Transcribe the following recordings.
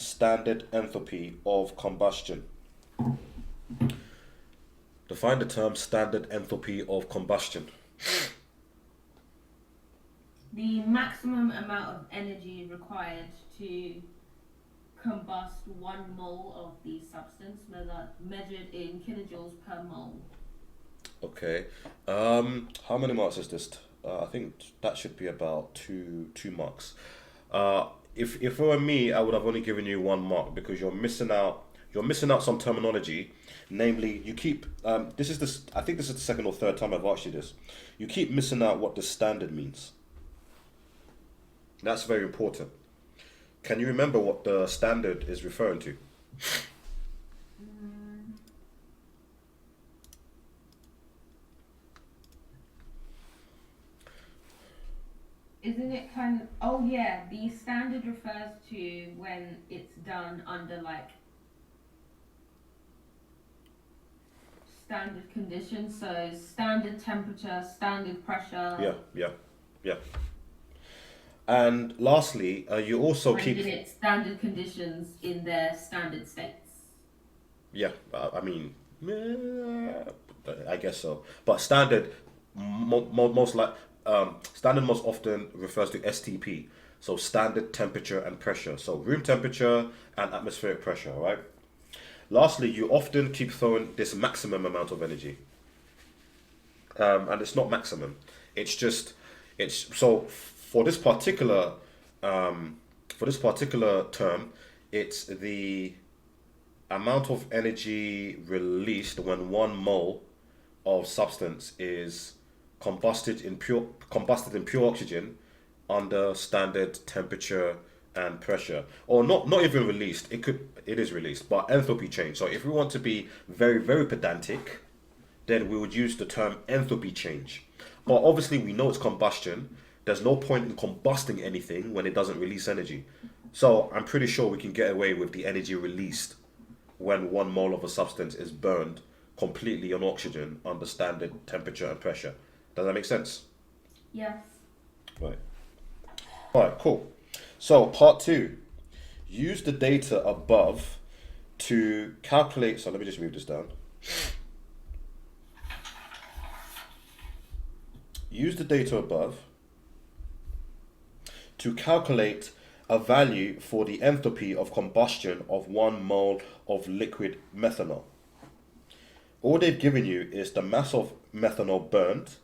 standard enthalpy of combustion. Define the term standard enthalpy of combustion. The maximum amount of energy required to combust 1 mole of the substance, measured in kilojoules per mole. Okay. How many marks is this? I think that should be about two marks. If it were me, I would have only given you 1 mark because you're missing out. You're missing out some terminology. Namely, you keep. This is this. I think this is the second or third time I've asked you this. You keep missing out what the standard means. That's very important. Can you remember what the standard is referring to? Isn't it kind of? Oh yeah, the standard refers to when it's done under like standard conditions. So standard temperature, standard pressure. Yeah. And lastly, you also When keep. did it standard conditions in their standard states? Yeah, I mean, I guess so. But standard, most like standard most often refers to STP, so standard temperature and pressure. So room temperature and atmospheric pressure, right? Lastly, you often keep throwing this maximum amount of energy, and it's not maximum. It's just it's so for this particular term, it's the amount of energy released when 1 mole of substance is combusted in pure oxygen under standard temperature and pressure, or not even released. It is released, but enthalpy change. So if we want to be very pedantic, then we would use the term enthalpy change. But obviously we know it's combustion. There's no point in combusting anything when it doesn't release energy. So I'm pretty sure we can get away with the energy released when 1 mole of a substance is burned completely on oxygen under standard temperature and pressure. Does that make sense? Yes. Right. All right, cool. So part 2, use the data above to calculate. So let me just move this down. Use the data above to calculate a value for the enthalpy of combustion of 1 mole of liquid methanol. All they've given you is the mass of methanol burnt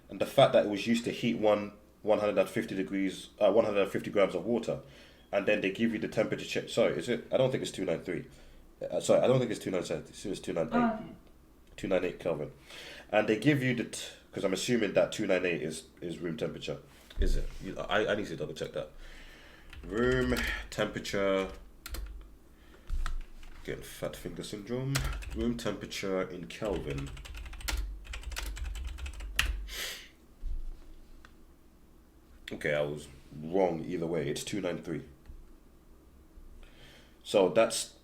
and the fact that it was used to heat 150 grams of water, and then they give you the temperature check. Sorry, is it? I don't think it's 293. Sorry, I don't think it's 297. It's 298. Oh, okay. 298 Kelvin, and they give you because I'm assuming that 298 is room temperature. Is it? I need to double check that. Room temperature. Getting fat finger syndrome. Room temperature in Kelvin. Okay, I was wrong either way. It's 293. So that's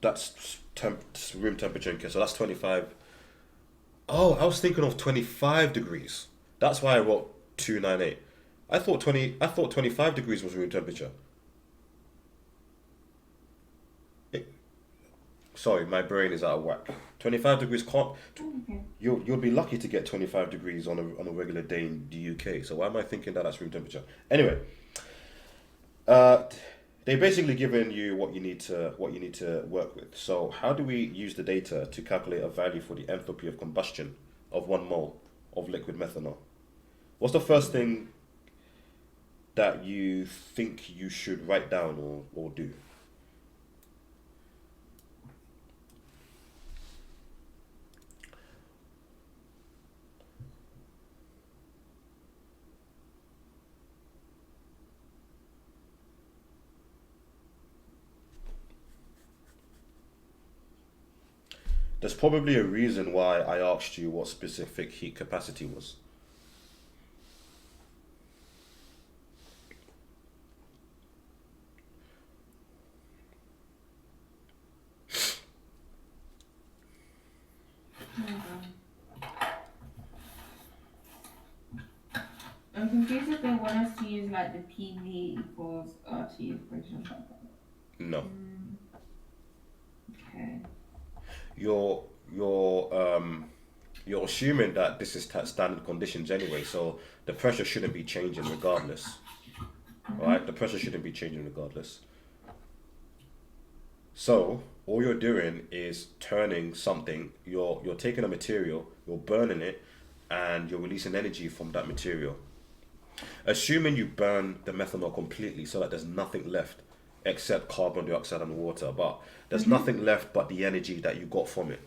room temperature in Kelvin. So that's 25. Oh, I was thinking of 25 degrees. That's why I wrote 298. I thought 25 degrees was room temperature. Sorry, my brain is out of whack. 25 degrees can't. Okay. You'll be lucky to get 25 degrees on a regular day in the UK. So why am I thinking that that's room temperature? Anyway, they basically given you what you need to work with. So how do we use the data to calculate a value for the enthalpy of combustion of 1 mole of liquid methanol? What's the first thing that you think you should write down or do? There's probably a reason why I asked you what specific heat capacity was. I'm confused if they want us to use like the PV equals RT equation. No. you're you're you're assuming that this is standard conditions anyway, so the pressure shouldn't be changing regardless, right? The pressure shouldn't be changing regardless. So all you're doing is turning something. You're taking a material, you're burning it, and you're releasing energy from that material. Assuming you burn the methanol completely, so that there's nothing left except carbon dioxide and water, but there's nothing left but the energy that you got from it.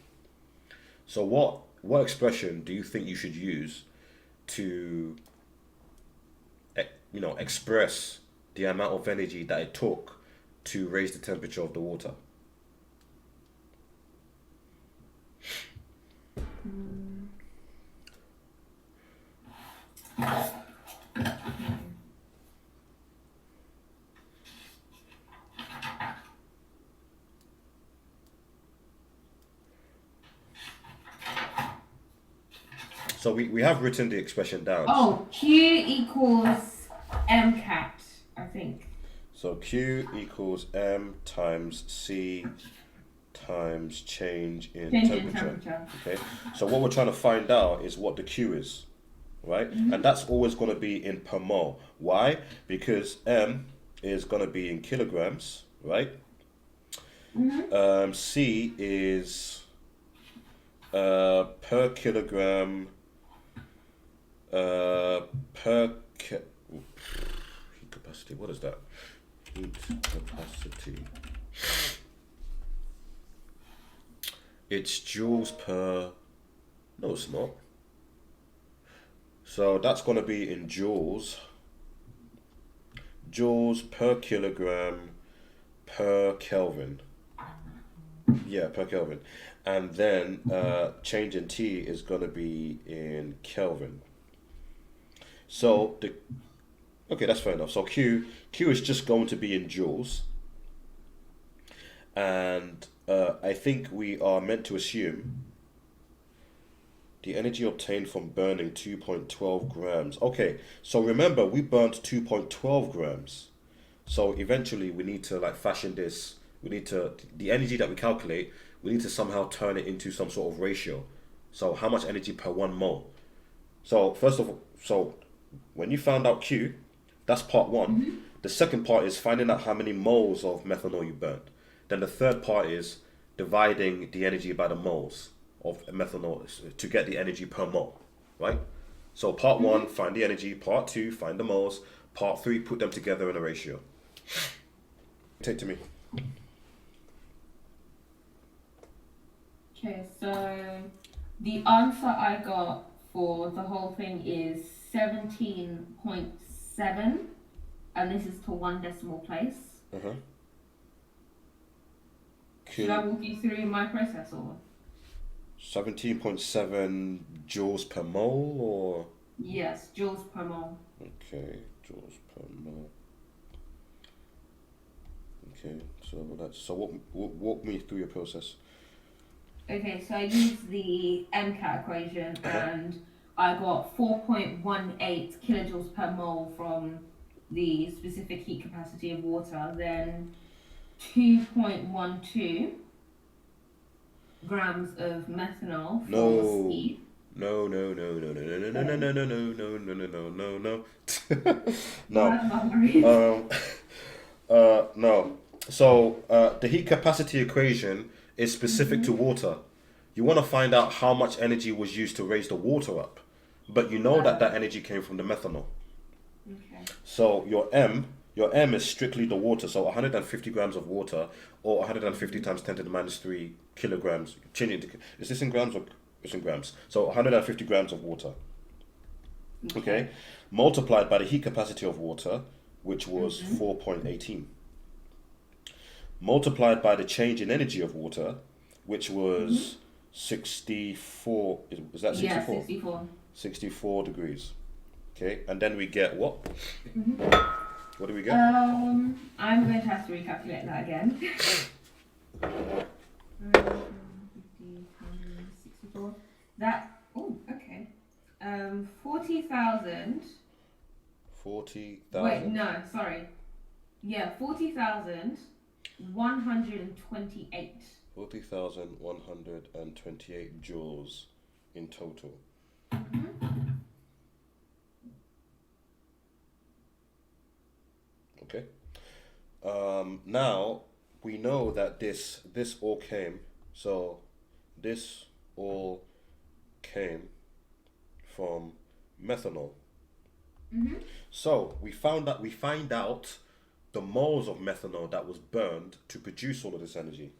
So what expression do you think you should use to express the amount of energy that it took to raise the temperature of the water? So we have written the expression down. Oh, Q equals MCAT, I think. So Q equals M times C times change in temperature. Okay. So what we're trying to find out is what the Q is, right? And that's always going to be in per mole. Why? Because M is going to be in kilograms, right? C is per kilogram per heat capacity. What is that? Heat capacity. It's joules per. No, it's not. So that's going to be in joules. Joules per kilogram per Kelvin. Yeah, per Kelvin. And then change in T is going to be in Kelvin. So okay, that's fair enough. So Q is just going to be in joules. And I think we are meant to assume the energy obtained from burning 2.12 grams. Okay, so remember we burnt 2.12 grams. So eventually we need to fashion this. We need to, the energy that we calculate, we need to somehow turn it into some sort of ratio. So how much energy per 1 mole? So first of all, so when you found out Q, that's part one. The second part is finding out how many moles of methanol you burnt. Then the third part is dividing the energy by the moles of methanol to get the energy per mole, right? So part one, find the energy. Part two, find the moles. Part three, put them together in a ratio. Take to me. Okay, so the answer I got for the whole thing is 17.7, and this is to 1 decimal place. Should I walk you through my process or? 17.7 joules per mole, or? Yes, joules per mole. Okay, joules per mole. Okay, so walk me through your process. Okay, so I used the MCAT equation and I got 4.18 kilojoules per mole from the specific heat capacity of water, then 2.12 grams of methanol for speed. No. No. So the heat capacity equation is specific to water. You want to find out how much energy was used to raise the water up, but you know that energy came from the methanol. Okay. So your M is strictly the water. So 150 grams of water, or 150 times 10 to the minus 3 kilograms. Change it. Is this in grams or it's in grams? So 150 grams of water. Okay. Multiplied by the heat capacity of water, which was 4.18. Multiplied by the change in energy of water, which was 64. Is that 64? Yeah, 64. 64 degrees. Okay, and then we get what? What do we get? I'm going to have to recalculate that again. 64. That. Oh, okay. 40,000. 40,000. Wait, no, sorry. Yeah, 40,128 40,128 joules in total. Okay. Now we know that this all came. So this all came from methanol. So we find out the moles of methanol that was burned to produce all of this energy.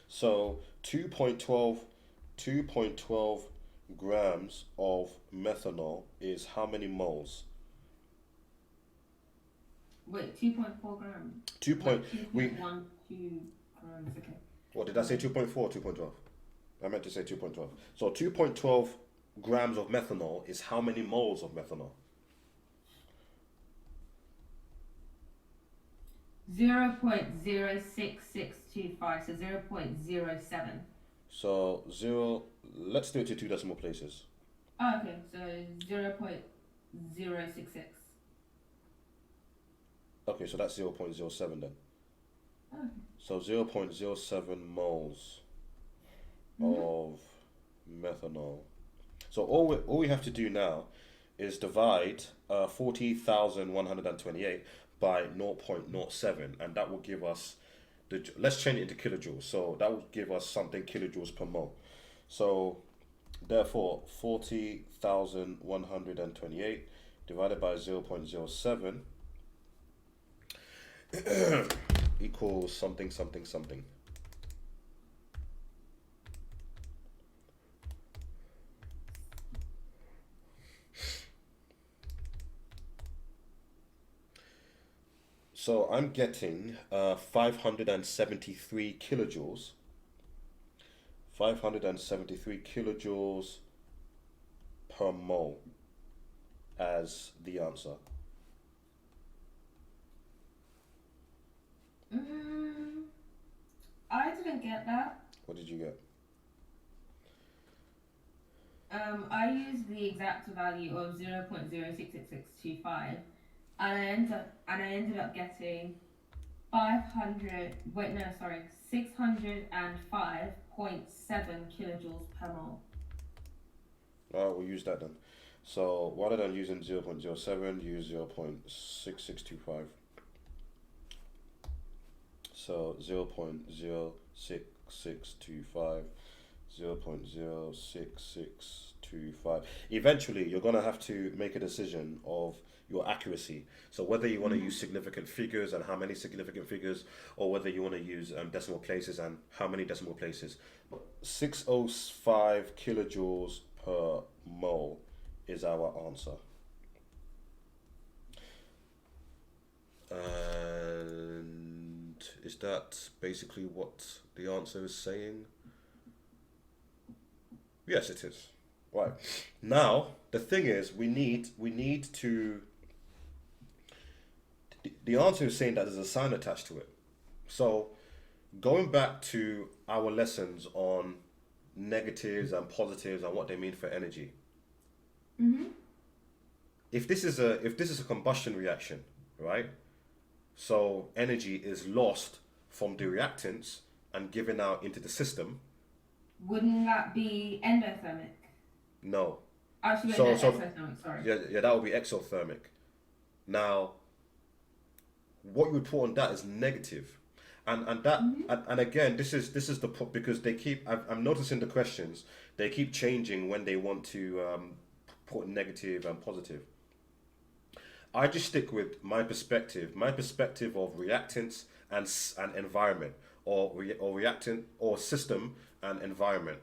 So 2.12 grams of methanol is how many moles? Wait, 2.4 grams. 2 point, we, 2.12 grams, okay. what did I say, 2.4 or 2.12? I meant to say 2.12. So 2.12 grams of methanol is how many moles of methanol? 0.06625, so 0.07. So let's do it to two decimal places. Oh, okay, so 0.066. Okay, so that's 0.07 then. Okay. So 0.07 moles of methanol. So all we have to do now is divide 40,128 by 0.07, and that will give us let's change it into kilojoules. So that will give us something kilojoules per mole. So therefore 40,128 divided by 0.07 equals something. So I'm getting 573 kilojoules. 573 kilojoules per mole as the answer. I didn't get that. What did you get? I used the exact value of 0.066625, and I ended up getting 605.7 kilojoules per mole. We'll use that then. So rather than using 0.07, use 0.6625. So 0.06625, 0.06625. Eventually, you're going to have to make a decision of your accuracy. So whether you want to use significant figures and how many significant figures, or whether you want to use decimal places and how many decimal places. 605 kilojoules per mole is our answer. And is that basically what the answer is saying? Yes, it is. Right. Now, the thing is, we need to... The answer is saying that there's a sign attached to it. So, going back to our lessons on negatives and positives and what they mean for energy. If this is a combustion reaction, right? So energy is lost from the reactants and given out into the system. Wouldn't that be endothermic? No. Actually, exothermic, sorry. Yeah, that would be exothermic. Now, what you would put on that is negative. And that and again, this is the because they keep I'm noticing the questions, they keep changing when they want to put negative and positive. I just stick with my perspective of reactants and environment, or reactant or system and environment.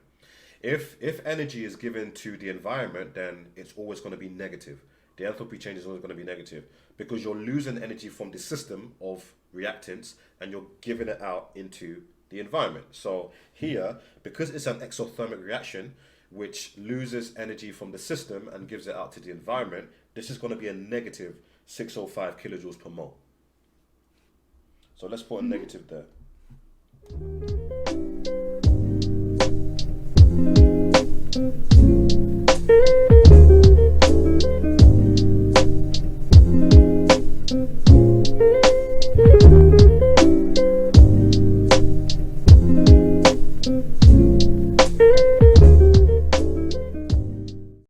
If energy is given to the environment, then it's always going to be negative. The enthalpy change is always going to be negative because you're losing energy from the system of reactants and you're giving it out into the environment. So here, because it's an exothermic reaction, which loses energy from the system and gives it out to the environment, this is going to be a negative 605 kilojoules per mole. So let's put a negative there.